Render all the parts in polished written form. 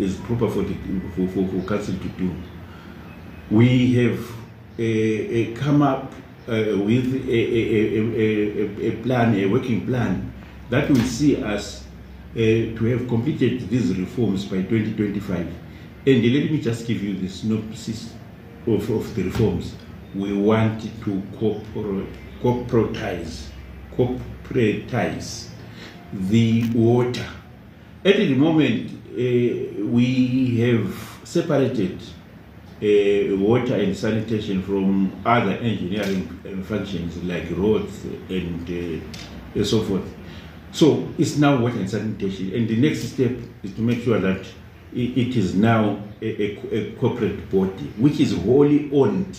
is proper for council to do. We have come up with a plan, a working plan that will see us to have completed these reforms by 2025. And let me just give you the synopsis of the reforms. We want to corporatize the water. At the moment, we have separated water and sanitation from other engineering functions like roads and so forth. So it's now water and sanitation, and the next step is to make sure that it is now a corporate body which is wholly owned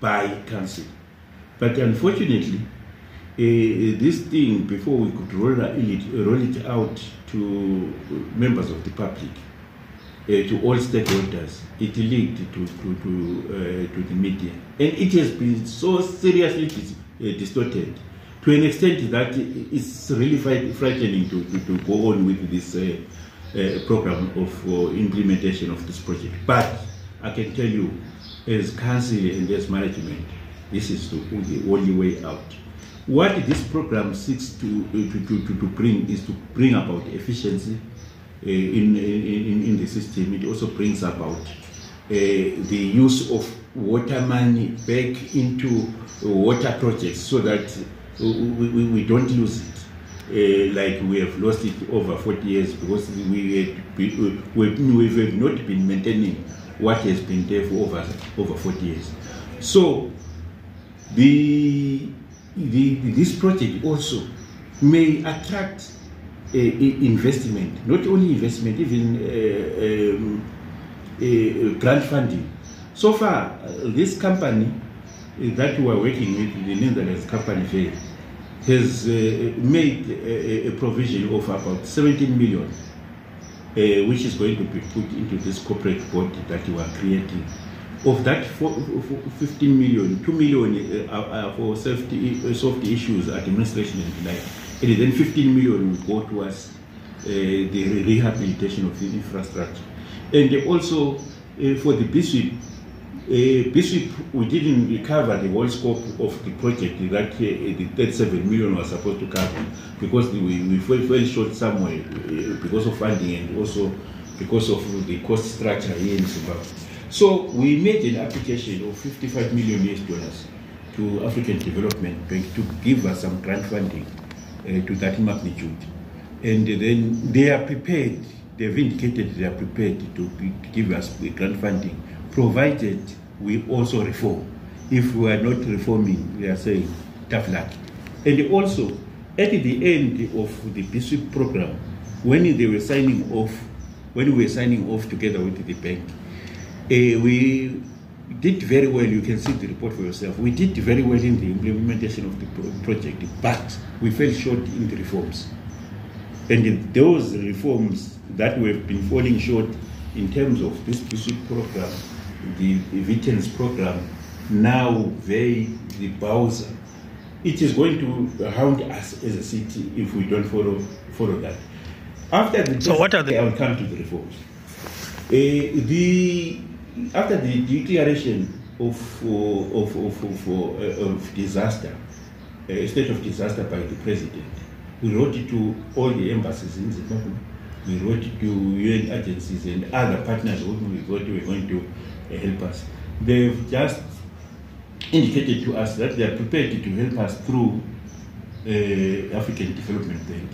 by council. But unfortunately, this thing, before we could roll it out to members of the public, to all stakeholders, it leaked to the media, and it has been so seriously distorted to an extent that it's really frightening to go on with this program of implementation of this project. But I can tell you, as council and as management, this is the only way out. What this program seeks to bring is to bring about efficiency in the system. It also brings about the use of water money back into water projects so that we don't lose it. Like we have lost it over 40 years because we have not been maintaining what has been there for over 40 years. So this project also may attract investment, not only investment, even grant funding. So far, this company that we are working with, the Netherlands company, has made a provision of about 17 million, which is going to be put into this corporate body that we are creating. Of that 15 million, 2 million are for soft issues, administration and the like. And then 15 million will go towards the rehabilitation of the infrastructure. And also for the BSWIP, we didn't recover the whole scope of the project that the 37 million was supposed to cover, because we fell short somewhere because of funding and also because of the cost structure here in Zimbabwe. So we made an application of $55 million to African Development Bank to give us some grant funding to that magnitude. And then they are prepared, they've indicated they are prepared to give us the grant funding, provided we also reform. If we are not reforming, they are saying, tough luck. And also, at the end of the BSWIP program, when we were signing off together with the bank, we did very well. You can see the report for yourself. We did very well in the implementation of the project, but we fell short in the reforms. And those reforms that we have been falling short in terms of this BSWIP program, the veterans program, now the Bowser, it is going to hound us as a city if we don't follow that. After the so what are the? I will come to the reforms. After the declaration of disaster, state of disaster by the president, we wrote it to all the embassies in Zimbabwe. We wrote it to UN agencies and other partners who we thought were going to help us. They've just indicated to us that they are prepared to help us through African Development Bank.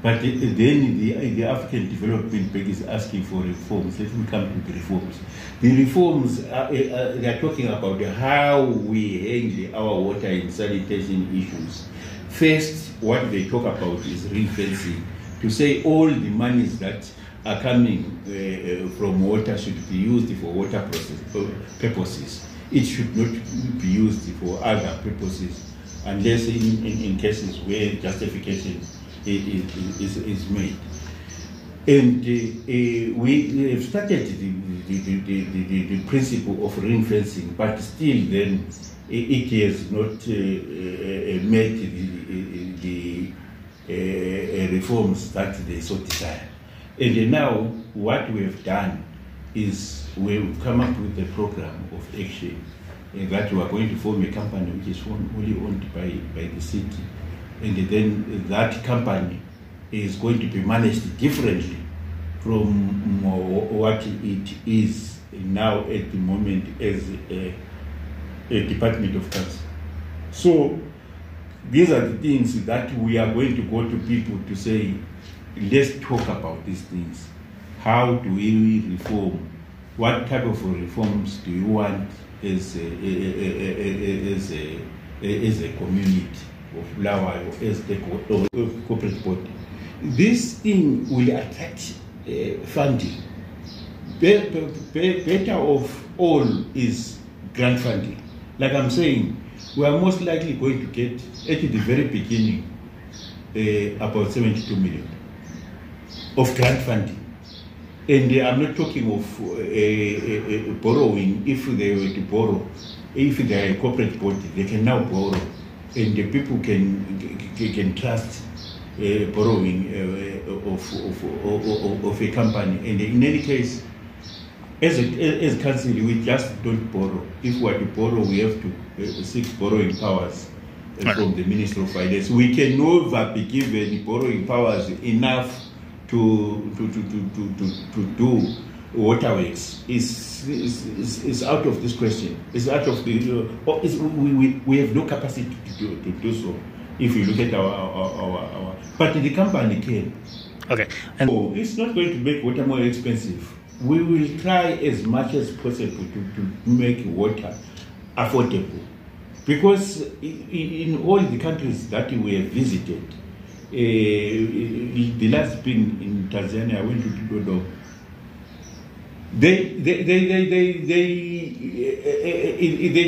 But then the African Development Bank is asking for reforms. Let me come to the reforms. The reforms, they are talking about how we handle our water and sanitation issues. First, what they talk about is ring fencing, to say all the monies that are coming from water should be used for water purposes. It should not be used for other purposes, unless in cases where justification is made. And we have started the principle of ring fencing, but still then it has not made the reforms that they so desire. And now what we have done is we've come up with a program of action that we are going to form a company which is fully owned by the city. And then that company is going to be managed differently from what it is now at the moment as a Department of Council. So these are the things that we are going to go to people to say, let's talk about these things. How do we reform? What type of reforms do you want as a community of Bulawayo, as a corporate body? This thing will attract funding. Better of all is grant funding. Like I'm saying, we are most likely going to get, at the very beginning, about 72 million of grant funding. And I'm not talking of borrowing. If they were to borrow, if they are a corporate body, they can now borrow, and the people can trust borrowing of a company. And in any case, as council, we just don't borrow. If we are to borrow, we have to seek borrowing powers from the Minister of Finance. We can never be given borrowing powers enough to do waterworks. Is out of this question. It's out of the. We have no capacity to do so. If you look at our but the company can. Okay. And so it's not going to make water more expensive. We will try as much as possible to make water affordable, because in all the countries that we have visited, the last been in Tanzania, I went to Dodoma. They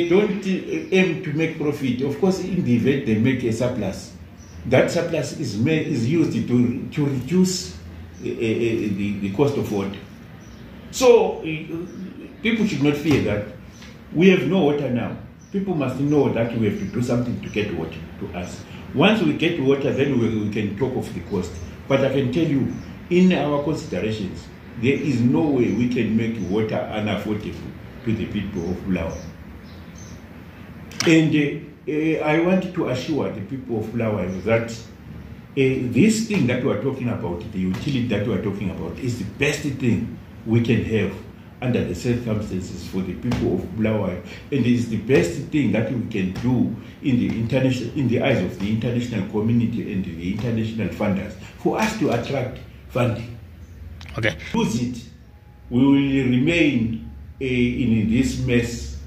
don't aim to make profit. Of course, in the event they make a surplus, that surplus is used to reduce the cost of water. So people should not fear that. We have no water now. People must know that we have to do something to get water to us. Once we get water, then we can talk of the cost. But I can tell you, in our considerations, there is no way we can make water unaffordable to the people of Bulawayo. And I want to assure the people of Bulawayo that this thing that we are talking about, the utility that we are talking about, is the best thing we can have under the circumstances for the people of Bulawayo, and it is the best thing that we can do in the eyes of the international community and the international funders for us to attract funding. Okay. Lose it, we will remain in this mess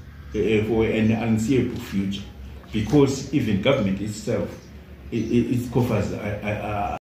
for an unseeable future, because even government itself, its coffers are